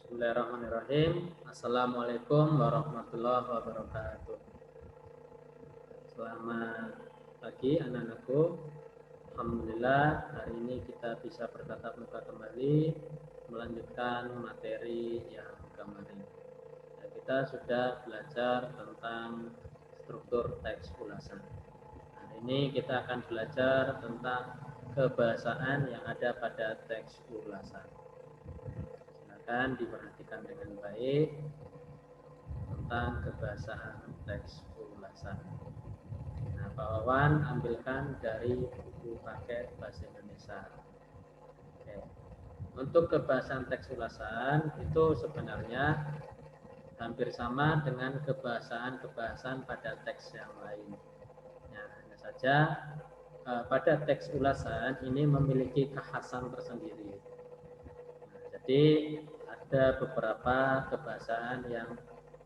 Bismillahirrahmanirrahim. Assalamualaikum warahmatullahi wabarakatuh. Selamat pagi anak-anakku. Alhamdulillah hari ini kita bisa bertatap muka kembali melanjutkan materi yang kemarin. Kita sudah belajar tentang struktur teks ulasan. Hari ini kita akan belajar tentang kebahasaan yang ada pada teks ulasan. Silakan diperhatikan dengan baik tentang kebahasaan teks ulasan. Nah, Pak Wawan ambilkan dari buku paket bahasa Indonesia. Oke. Untuk kebahasaan teks ulasan itu sebenarnya hampir sama dengan kebahasaan pada teks yang lain. Nah, hanya saja pada teks ulasan ini memiliki kekhasan tersendiri. Nah, jadi ada beberapa kebahasaan yang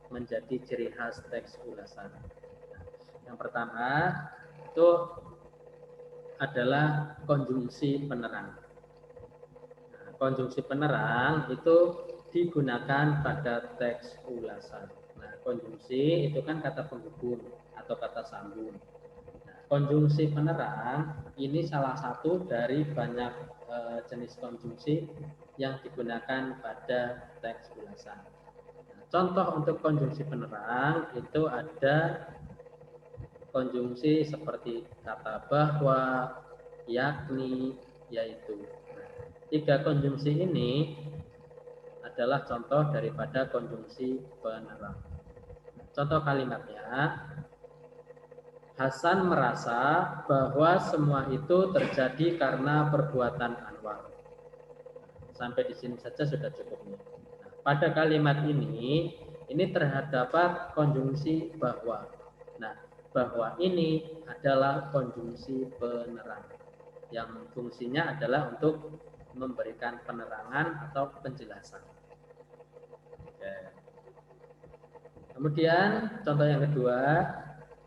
menjadi ciri khas teks ulasan. Yang pertama itu adalah konjungsi penerang. Nah, konjungsi penerang itu digunakan pada teks ulasan. Nah, konjungsi itu kan kata penghubung atau kata sambung. Nah, konjungsi penerang ini salah satu dari banyak jenis konjungsi yang digunakan pada teks ulasan. Nah, contoh untuk konjungsi penerang itu ada konjungsi seperti kata bahwa, yakni, yaitu. Nah, tiga konjungsi ini adalah contoh daripada konjungsi penerang. Contoh kalimatnya, Hasan merasa bahwa semua itu terjadi karena perbuatan Anwar. Sampai di sini saja sudah cukup. Nah, pada kalimat ini terdapat konjungsi bahwa. Nah, bahwa ini adalah konjungsi penerang yang fungsinya adalah untuk memberikan penerangan atau penjelasan. Oke. Kemudian contoh yang kedua,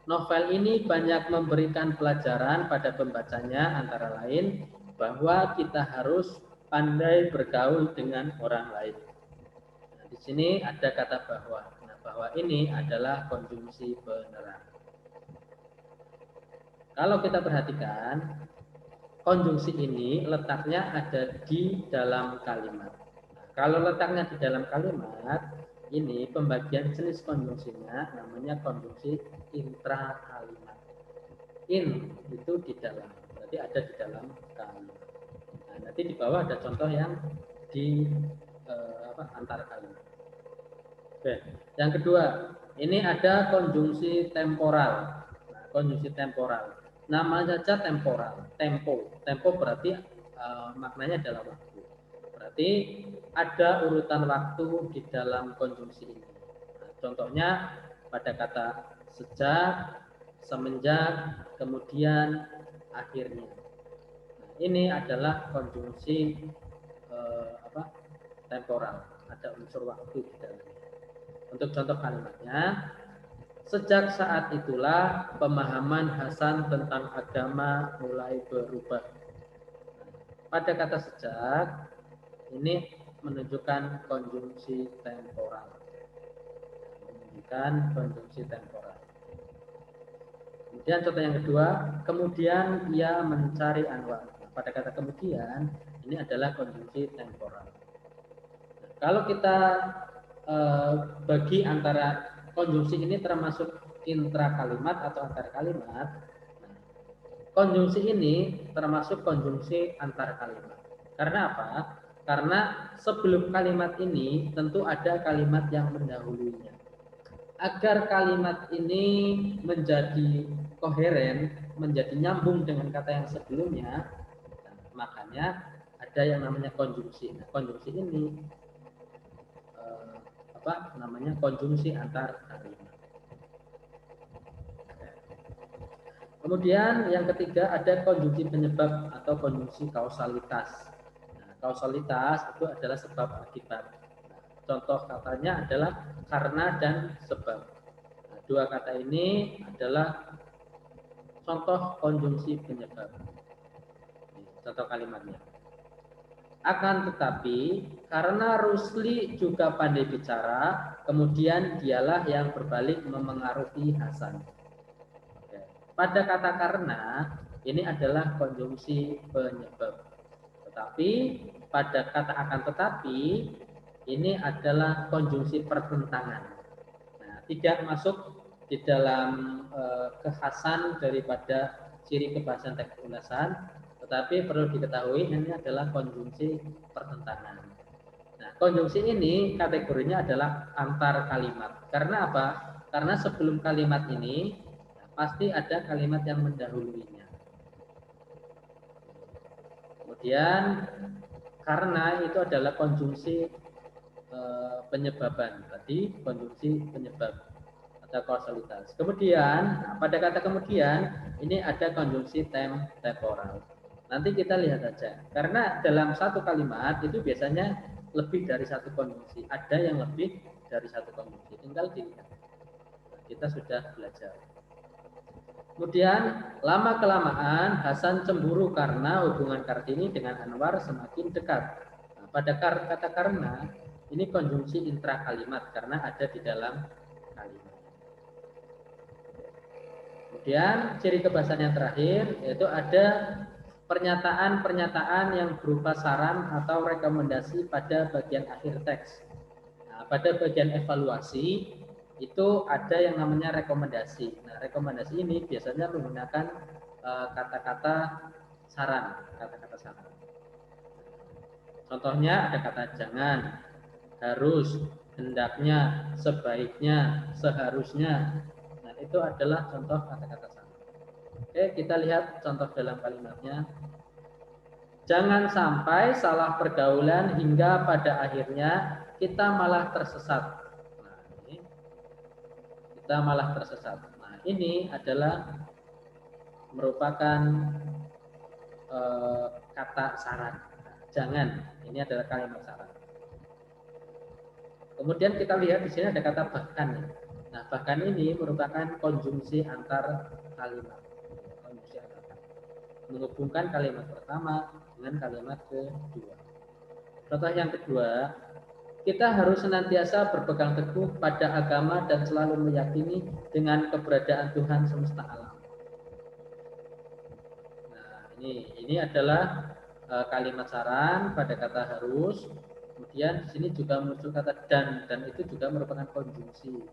novel ini banyak memberikan pelajaran pada pembacanya antara lain bahwa kita harus pandai bergaul dengan orang lain. Nah, di sini ada kata bahwa. Nah, bahwa ini adalah konjungsi penerang. Kalau kita perhatikan, konjungsi ini letaknya ada di dalam kalimat. Nah, kalau letaknya di dalam kalimat, ini pembagian jenis konjungsinya namanya konjungsi intra kalimat. In itu di dalam, berarti ada di dalam kalimat. Nah, nanti di bawah ada contoh yang di antar kalimat. Oke, yang kedua, ini ada konjungsi temporal. Nah, konjungsi temporal. Nama saja temporal, tempo berarti maknanya adalah waktu. Berarti ada urutan waktu di dalam konjungsi ini. Nah, contohnya pada kata sejak, semenjak, kemudian, akhirnya. Nah, ini adalah konjungsi temporal, ada unsur waktu di dalamnya. Untuk contoh kalimatnya, sejak saat itulah pemahaman Hasan tentang agama mulai berubah. Pada kata sejak, ini menunjukkan konjungsi temporal. Kemudian contoh yang kedua, kemudian ia mencari Anwar. Pada kata kemudian, ini adalah konjungsi temporal. Nah, kalau kita bagi antara konjungsi ini termasuk intra kalimat atau antar kalimat. Nah, konjungsi ini termasuk konjungsi antar kalimat. Karena apa? Karena sebelum kalimat ini tentu ada kalimat yang mendahulunya. Agar kalimat ini menjadi koheren, menjadi nyambung dengan kata yang sebelumnya, nah, makanya ada yang namanya konjungsi. Nah, konjungsi ini konjungsi antar kalimat. Kemudian yang ketiga ada konjungsi penyebab atau konjungsi kausalitas. Nah, kausalitas itu adalah sebab akibat. Nah, contoh katanya adalah karena dan sebab. Nah, dua kata ini adalah contoh konjungsi penyebab. Contoh kalimatnya. Akan tetapi karena Rusli juga pandai bicara, kemudian dialah yang berbalik memengaruhi Hasan. Oke. Pada kata karena ini adalah konjungsi penyebab. Tetapi pada kata akan tetapi ini adalah konjungsi pertentangan. Nah, tidak masuk di dalam kekhasan daripada ciri kebahasaan teks ulasan, tetapi perlu diketahui ini adalah konjungsi pertentangan. Nah, konjungsi ini kategorinya adalah antar kalimat. Karena apa? Karena sebelum kalimat ini pasti ada kalimat yang mendahuluinya. Kemudian karena itu adalah konjungsi penyebaban. Tadi konjungsi penyebab atau kausalitas. Kemudian pada kata kemudian ini ada konjungsi temporal. Nanti kita lihat saja. Karena dalam satu kalimat itu biasanya lebih dari satu konjungsi. Ada yang lebih dari satu konjungsi. Tinggal dilihat. Kita sudah belajar. Kemudian lama-kelamaan Hasan cemburu karena hubungan Kartini dengan Anwar semakin dekat. Nah, pada kata karena ini konjungsi intra kalimat karena ada di dalam kalimat. Kemudian ciri kebahasaan yang terakhir yaitu ada pernyataan-pernyataan yang berupa saran atau rekomendasi pada bagian akhir teks. Nah, pada bagian evaluasi itu ada yang namanya rekomendasi. Nah, rekomendasi ini biasanya menggunakan kata-kata saran, kata-kata saran. Contohnya ada kata jangan, harus, hendaknya, sebaiknya, seharusnya. Nah, itu adalah contoh kata-kata saran. Oke, kita lihat contoh dalam kalimatnya. Jangan sampai salah pergaulan hingga pada akhirnya kita malah tersesat. Kita malah tersesat. Nah, ini adalah merupakan kata saran. Jangan, ini adalah kalimat saran. Kemudian kita lihat di sini ada kata bahkan. Nah, bahkan ini merupakan konjungsi antar kalimat. Konjungsi antar kalimat. Menghubungkan kalimat pertama dengan kalimat kedua. Contoh yang kedua, kita harus senantiasa berpegang teguh pada agama dan selalu meyakini dengan keberadaan Tuhan semesta alam. Nah, ini adalah kalimat saran pada kata harus. Kemudian di sini juga muncul kata dan itu juga merupakan konjungsi.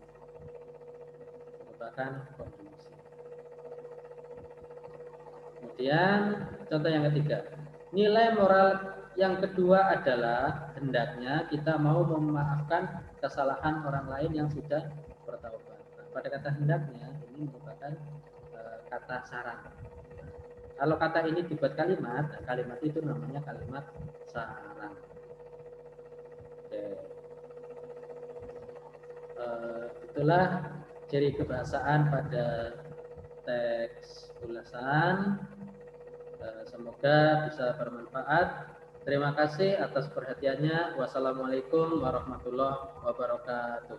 Kemudian contoh yang ketiga, nilai moral yang kedua adalah hendaknya kita mau memaafkan kesalahan orang lain yang sudah bertaubat. Nah, pada kata hendaknya ini merupakan kata saran. Kalau kata ini dibuat kalimat, nah kalimat itu namanya kalimat saran. Oke. Itulah ciri kebahasaan pada teks ulasan. Semoga bisa bermanfaat. Terima kasih atas perhatiannya. Wassalamualaikum warahmatullahi wabarakatuh.